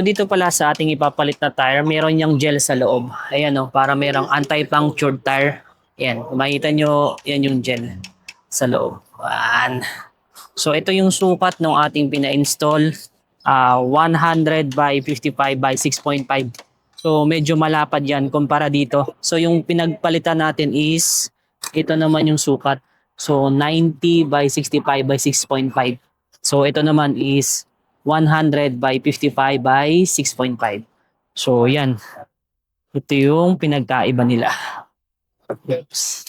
Dito pala sa ating ipapalit na tire, meron yung gel sa loob. Ayan o, para merong anti-punctured tire. Ayan, kung makikita nyo, yan yung gel sa loob. Ayan. So ito yung sukat ng ating pina-install. 100 by 55 by 6.5. So medyo malapad yan kumpara dito. So yung pinagpalitan natin is, ito naman yung sukat. So 90 by 65 by 6.5. So ito naman is 100 by 55 by 6.5. So yan. Ito yung pinagkaiba nila. Oops.